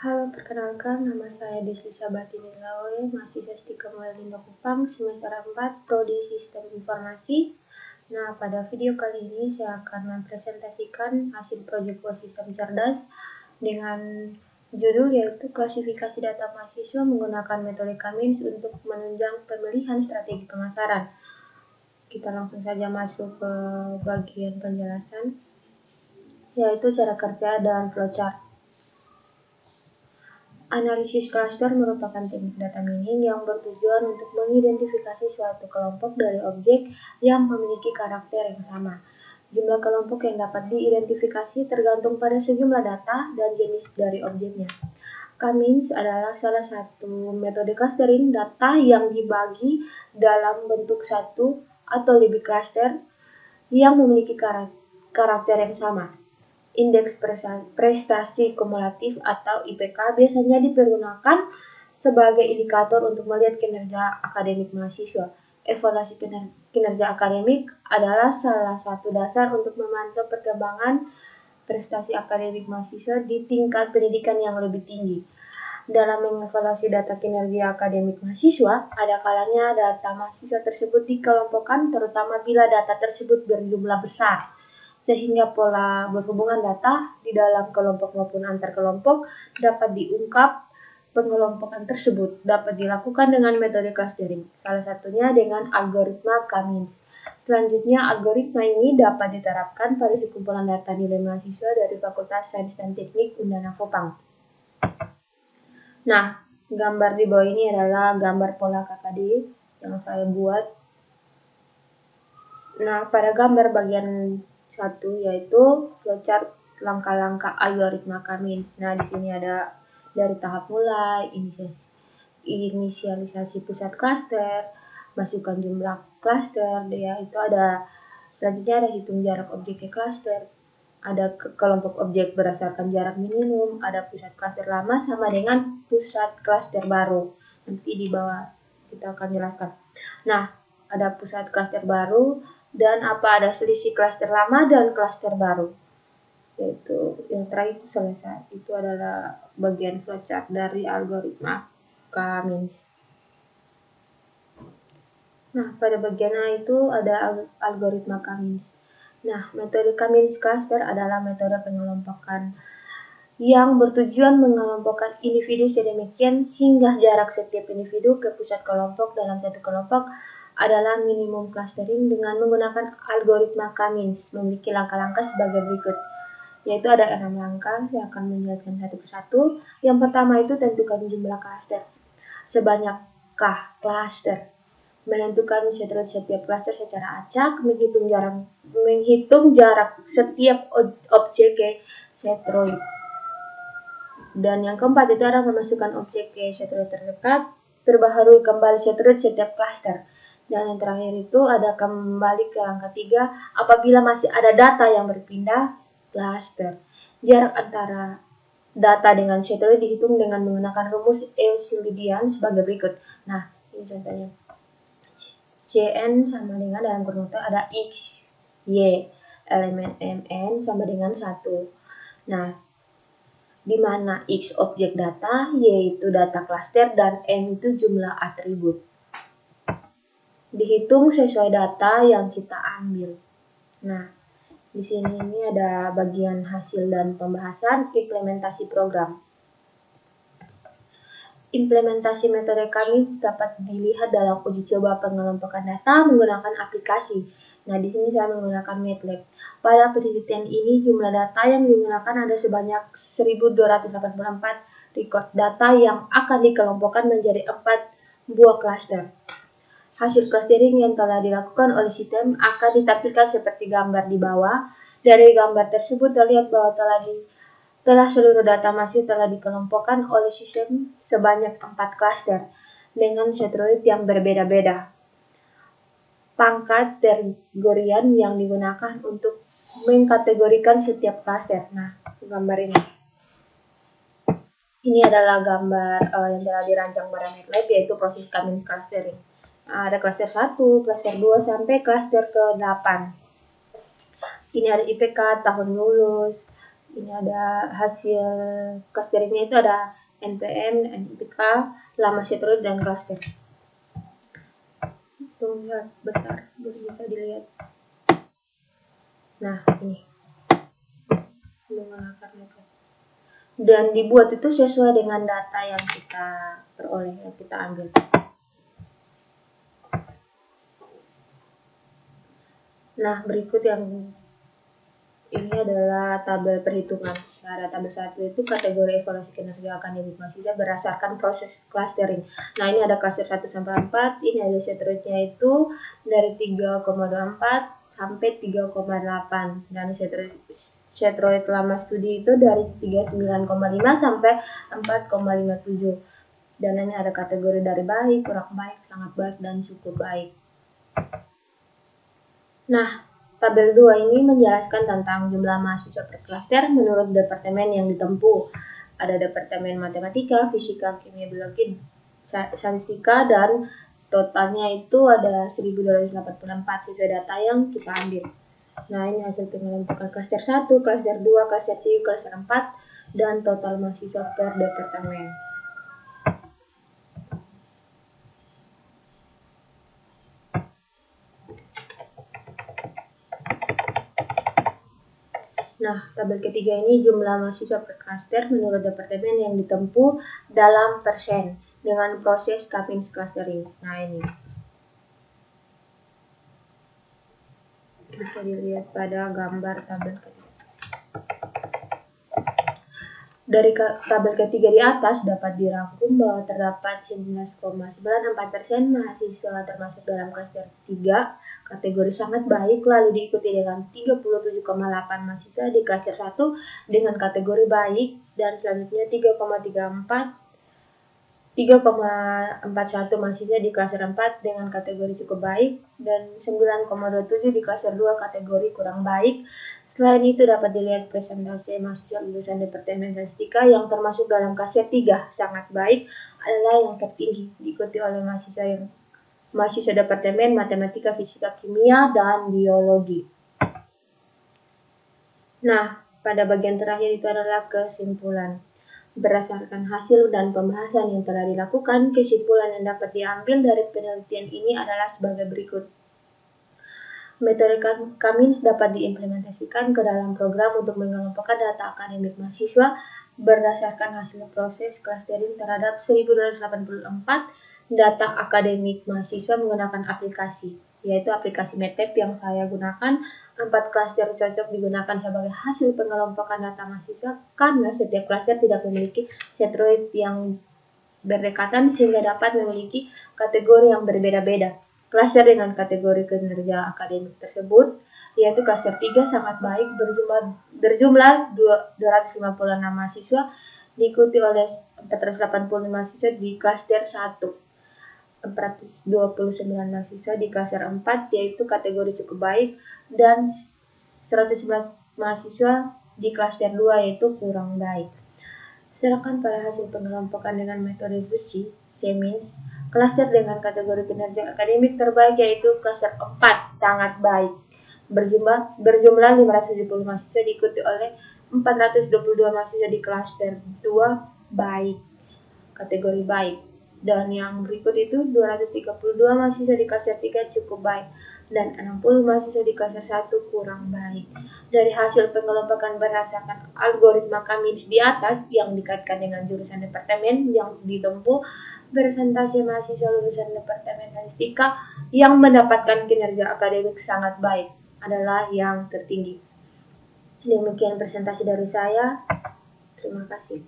Halo, perkenalkan nama saya Desli Sabatini Lawe, mahasiswa Stika Mulia Kupang, semester 4, Prodi Sistem Informasi. Nah, pada video kali ini saya akan mempresentasikan hasil proyek Sistem Cerdas dengan judul yaitu klasifikasi data mahasiswa menggunakan metode Cummins untuk menunjang pemilihan strategi pemasaran. Kita langsung saja masuk ke bagian penjelasan, yaitu cara kerja dan flowchart. Analisis klaster merupakan teknik data mining yang bertujuan untuk mengidentifikasi suatu kelompok dari objek yang memiliki karakter yang sama. Jumlah kelompok yang dapat diidentifikasi tergantung pada sejumlah data dan jenis dari objeknya. Cummins adalah salah satu metode clustering data yang dibagi dalam bentuk satu atau lebih klaster yang memiliki karakter yang sama. Indeks prestasi kumulatif atau IPK biasanya dipergunakan sebagai indikator untuk melihat kinerja akademik mahasiswa. Evaluasi kinerja akademik adalah salah satu dasar untuk memantau perkembangan prestasi akademik mahasiswa di tingkat pendidikan yang lebih tinggi. Dalam mengevaluasi data kinerja akademik mahasiswa, ada kalanya data mahasiswa tersebut dikelompokkan terutama bila data tersebut berjumlah besar, sehingga pola berhubungan data di dalam kelompok maupun antar kelompok dapat diungkap. Pengelompokan tersebut dapat dilakukan dengan metode clustering, salah satunya dengan algoritma Cummins. Selanjutnya, algoritma ini dapat diterapkan pada sekumpulan data nilai mahasiswa dari Fakultas Sains dan Teknik Undana Kupang. Nah, gambar di bawah ini adalah gambar pola KKD yang saya buat. Nah, pada gambar bagian 1 yaitu flowchart langkah-langkah algoritma Cummins. Nah, di sini ada dari tahap mulai, inisialisasi pusat klaster, masukkan jumlah klaster, ya itu ada. Selanjutnya ada hitung jarak objek ke klaster, ada kelompok objek berdasarkan jarak minimum, ada pusat klaster lama sama dengan pusat klaster baru. Nanti di bawah kita akan jelaskan. Nah, ada pusat klaster baru dan ada selisih klaster lama dan klaster baru. Yaitu yang terakhir selesai. Itu adalah bagian flowchart dari algoritma Cummins. Nah, pada bagian A itu ada algoritma Cummins. Nah, metode Cummins cluster adalah metode pengelompokan yang bertujuan mengelompokkan individu sedemikian hingga jarak setiap individu ke pusat kelompok dalam satu kelompok adalah minimum clustering dengan menggunakan algoritma Cummins. Memiliki langkah-langkah sebagai berikut, yaitu ada 6 langkah. Saya akan menjelaskan satu persatu. Yang pertama itu tentukan jumlah klaster. Sebanyakkah klaster? Menentukan setiap klaster secara acak, menghitung jarak setiap objek ke setroid. Dan yang keempat itu adalah memasukkan objek ke setroid terdekat, terbaharui kembali setroid setiap klaster. Dan yang terakhir itu ada kembali ke langkah 3 apabila masih ada data yang berpindah klaster. Jarak antara data dengan setroid dihitung dengan menggunakan rumus Euclidean sebagai berikut. Nah, ini contohnya. Cn sama dengan dalam kurung ada X, Y, elemen Mn sama dengan 1. Nah, di mana X objek data, Y itu data klaster, dan M itu jumlah atribut. Dihitung sesuai data yang kita ambil. Nah, di sini ini ada bagian hasil dan pembahasan implementasi program. Implementasi metode kami dapat dilihat dalam uji coba pengelompokan data menggunakan aplikasi. Nah, di sini saya menggunakan MATLAB. Pada penelitian ini, jumlah data yang digunakan ada sebanyak 1284 record data yang akan dikelompokkan menjadi 4 buah cluster. Hasil clustering yang telah dilakukan oleh sistem akan ditampilkan seperti gambar di bawah. Dari gambar tersebut terlihat bahwa telah seluruh data masih telah dikelompokkan oleh sistem sebanyak 4 klaster dengan setroid yang berbeda-beda. Pangkat kategorian yang digunakan untuk mengkategorikan setiap klaster. Nah, gambar ini. Ini adalah gambar yang telah dirancang pada MATLAB, yaitu proses Cummins clustering. Nah, ada klaster 1, klaster 2, sampai klaster ke-8. Ini ada IPK, tahun lulus, Ini ada hasil clusteringnya, itu ada NPM, NPK, lama setroid, dan cluster. Itu lihat besar, bisa dilihat. Nah, ini menggunakan metode. Dan dibuat itu sesuai dengan data yang kita peroleh, yang kita ambil. Nah, berikut yang ini adalah tabel perhitungan. Pada tabel 1 itu kategori evaluasi kinerja akademik mahasiswa berdasarkan proses clustering. Nah, ini ada cluster 1 sampai 4, ini ada setroidnya itu dari 3,24 sampai 3,8, dan setroid lama studi itu dari 39,5 sampai 4,57. Dan ini ada kategori dari baik, kurang baik, sangat baik, dan cukup baik. Nah, tabel 2 ini menjelaskan tentang jumlah mahasiswa per klaster menurut departemen yang ditempuh. Ada departemen matematika, fisika, kimia, biologi, statistika, dan totalnya itu ada 1284 sesuai data yang kita ambil. Nah, ini hasil pengelompokan klaster 1, klaster 2, klaster 3, klaster 4, dan total mahasiswa per departemen. Nah, tabel ketiga ini jumlah mahasiswa per klaster menurut departemen yang ditempuh dalam persen dengan proses Kapins clustering. Nah, ini bisa dilihat pada gambar tabel ketiga. Dari tabel ketiga di atas dapat dirangkum bahwa terdapat 19,94% mahasiswa termasuk dalam klaster 3 kategori sangat baik, lalu diikuti dengan 37,8 mahasiswa di klaster 1 dengan kategori baik, dan selanjutnya 3,41 mahasiswa di klaster 4 dengan kategori cukup baik, dan 9,27 di klaster 2 kategori kurang baik. Selain itu dapat dilihat presentase mahasiswa lulusan Departemen Statistika yang termasuk dalam klaster 3 sangat baik adalah yang tertinggi, diikuti oleh mahasiswa Departemen Matematika, Fisika, Kimia, dan Biologi. Nah, pada bagian terakhir itu adalah kesimpulan. Berdasarkan hasil dan pembahasan yang telah dilakukan, kesimpulan yang dapat diambil dari penelitian ini adalah sebagai berikut. Metode Kamins dapat diimplementasikan ke dalam program untuk mengelompokkan data akademik mahasiswa berdasarkan hasil proses clustering terhadap 1284 data akademik mahasiswa menggunakan aplikasi, yaitu aplikasi METEP yang saya gunakan. 4 klaster cocok digunakan sebagai hasil pengelompokan data mahasiswa karena setiap klaster tidak memiliki setroid yang berdekatan sehingga dapat memiliki kategori yang berbeda-beda. Klaster dengan kategori kinerja akademik tersebut yaitu klaster 3 sangat baik berjumlah 256 mahasiswa, diikuti oleh 485 mahasiswa di klaster 1, 429 mahasiswa di klaster 4 yaitu kategori cukup baik, dan 111 mahasiswa di klaster 2 yaitu kurang baik. Sedangkan pada hasil pengelompokan dengan metode Fuji, Semins, klaster dengan kategori kinerja akademik terbaik yaitu klaster 4 sangat baik berjumlah 570 mahasiswa, diikuti oleh 422 mahasiswa di klaster 2 baik, kategori baik. Dan yang berikut itu 232 mahasiswa di klaster 3 cukup baik, dan 60 mahasiswa di klaster 1 kurang baik. Dari hasil pengelompokan berdasarkan algoritma Kamins di atas yang dikaitkan dengan jurusan departemen yang ditempuh, presentasi mahasiswa lulusan Departemen Statistika yang mendapatkan kinerja akademik sangat baik adalah yang tertinggi. Demikian presentasi dari saya. Terima kasih.